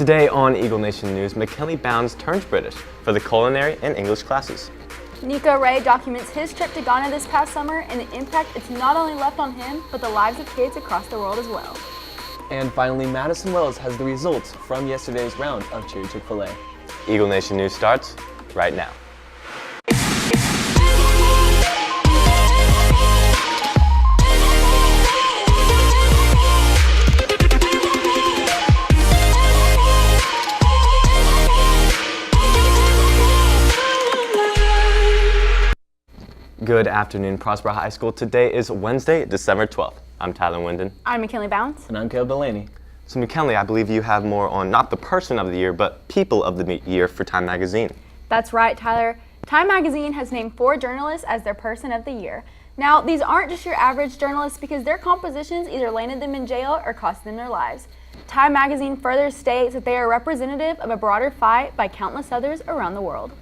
Today on Eagle Nation News, McKinley Bounds turns British for the culinary and English classes. Nico Ray documents his trip to Ghana this past summer and the impact it's not only left on him, but the lives of kids across the world as well. And finally, Madison Wells has the results from yesterday's round of Cheer Chick-fil-A. Eagle Nation News starts right now. Good afternoon, Prosper High School. Today is Wednesday, December 12th. I'm Tyler Winden. I'm McKinley Bounds. And I'm Caleb Delaney. So McKinley, I believe you have more on not the person of the year, but people of the year for Time Magazine. That's right, Tyler. Time Magazine has named 4 journalists as their person of the year. Now, these aren't just your average journalists because their compositions either landed them in jail or cost them their lives. Time Magazine further states that they are representative of a broader fight by countless others around the world.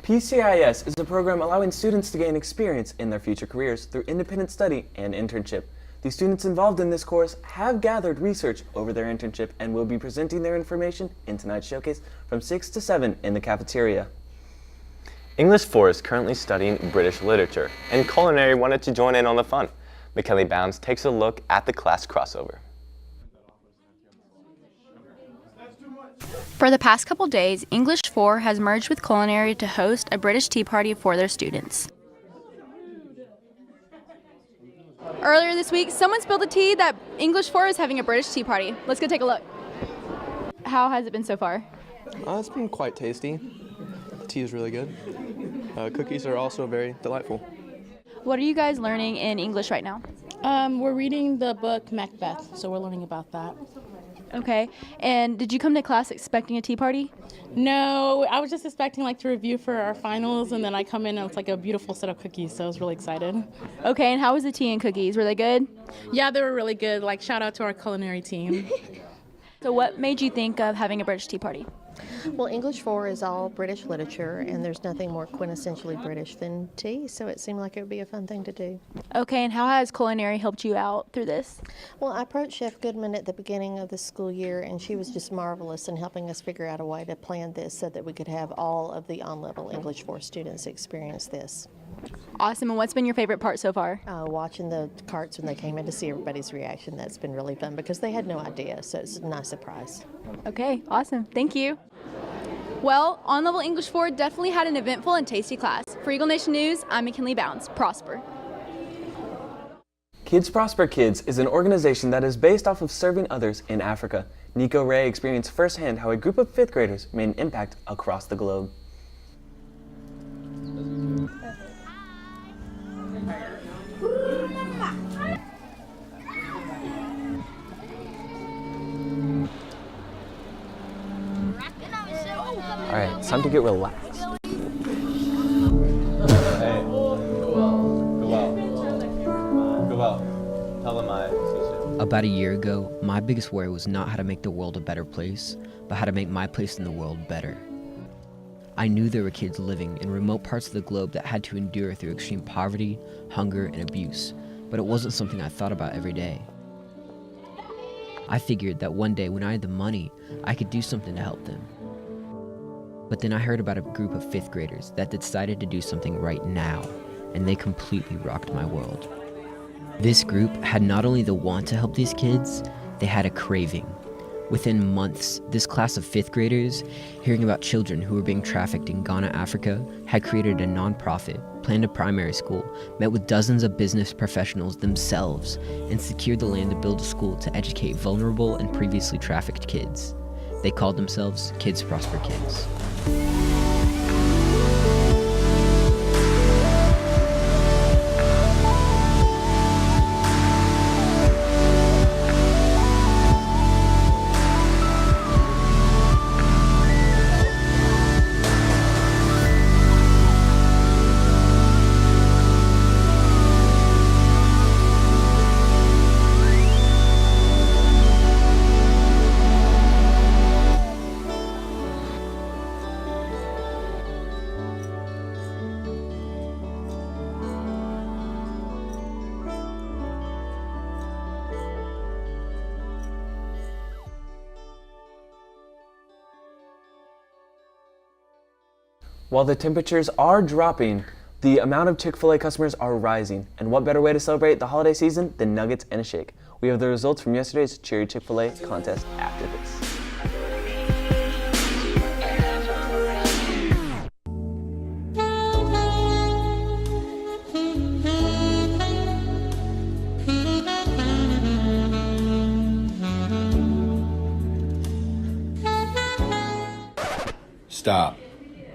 PCIS is a program allowing students to gain experience in their future careers through independent study and internship. The students involved in this course have gathered research over their internship and will be presenting their information in tonight's showcase from 6 to 7 in the cafeteria. English 4 is currently studying British literature, and culinary wanted to join in on the fun. McKinley Bounds takes a look at the class crossover. For the past couple days, English 4 has merged with culinary to host a British tea party for their students. Earlier this week, someone spilled the tea that English 4 is having a British tea party. Let's go take a look. How has it been so far? It's been quite tasty. The tea is really good. Cookies are also very delightful. What are you guys learning in English right now? We're reading the book Macbeth, so we're learning about that. Okay, and did you come to class expecting a tea party? No, I was just expecting to review for our finals, and then I come in and it's a beautiful set of cookies, so I was really excited. Okay, and how was the tea and cookies? Were they good? Yeah, they were really good. Shout out to our culinary team. So what made you think of having a British tea party? Well, English 4 is all British literature, and there's nothing more quintessentially British than tea, so it seemed like it would be a fun thing to do. Okay, and how has culinary helped you out through this? Well, I approached Chef Goodman at the beginning of the school year, and she was just marvelous in helping us figure out a way to plan this so that we could have all of the on-level English 4 students experience this. Awesome, and what's been your favorite part so far? Watching the carts when they came in to see everybody's reaction. That's been really fun because they had no idea, so it's a nice surprise. Okay, awesome. Thank you. Well, On-Level English 4 definitely had an eventful and tasty class. For Eagle Nation News, I'm McKinley Bounds. Prosper. Kids Prosper Kids is an organization that is based off of serving others in Africa. Nico Ray experienced firsthand how a group of 5th graders made an impact across the globe. All right, it's time to get relaxed. Hey, go out. Tell them I see you. About a year ago, my biggest worry was not how to make the world a better place, but how to make my place in the world better. I knew there were kids living in remote parts of the globe that had to endure through extreme poverty, hunger, and abuse, but it wasn't something I thought about every day. I figured that one day when I had the money, I could do something to help them. But then I heard about a group of 5th graders that decided to do something right now, and they completely rocked my world. This group had not only the want to help these kids, they had a craving. Within months, this class of 5th graders, hearing about children who were being trafficked in Ghana, Africa, had created a non-profit, planned a primary school, met with dozens of business professionals themselves, and secured the land to build a school to educate vulnerable and previously trafficked kids. They called themselves Kids Prosper Kids. While the temperatures are dropping, the amount of Chick-fil-A customers are rising. And what better way to celebrate the holiday season than nuggets and a shake? We have the results from yesterday's Cherry Chick-fil-A contest after this. Stop.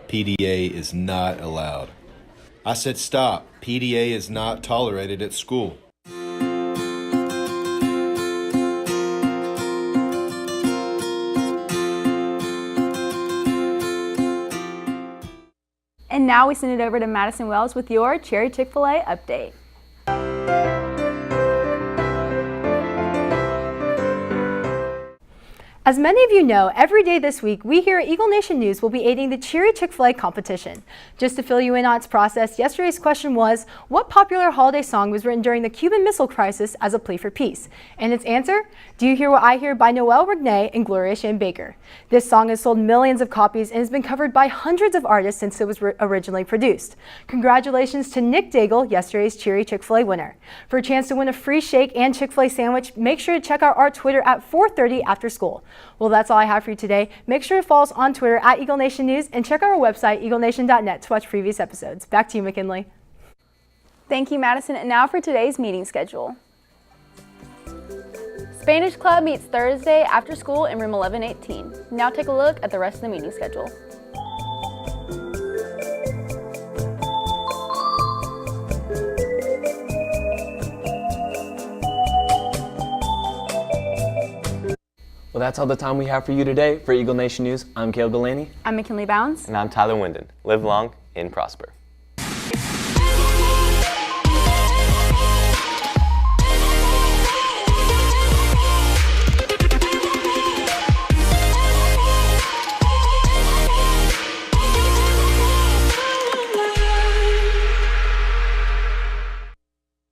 PDA is not allowed. I said stop. PDA is not tolerated at school. And now we send it over to Madison Wells with your Cherry Chick-fil-A update. As many of you know, every day this week, we here at Eagle Nation News will be aiding the Cherry Chick-fil-A competition. Just to fill you in on its process, yesterday's question was, what popular holiday song was written during the Cuban Missile Crisis as a plea for peace? And its answer, Do You Hear What I Hear by Noel Regnay and Gloria Shane Baker. This song has sold millions of copies and has been covered by hundreds of artists since it was originally produced. Congratulations to Nick Daigle, yesterday's Cherry Chick-fil-A winner. For a chance to win a free shake and Chick-fil-A sandwich, make sure to check out our Twitter at 4:30 after school. Well, that's all I have for you today. Make sure to follow us on Twitter at Eagle Nation News and check out our website, eaglenation.net, to watch previous episodes. Back to you, McKinley. Thank you, Madison. And now for today's meeting schedule. Spanish Club meets Thursday after school in room 1118. Now take a look at the rest of the meeting schedule. Well, that's all the time we have for you today. For Eagle Nation News, I'm Cale Galaney. I'm McKinley Bounds. And I'm Tyler Winden. Live long and prosper.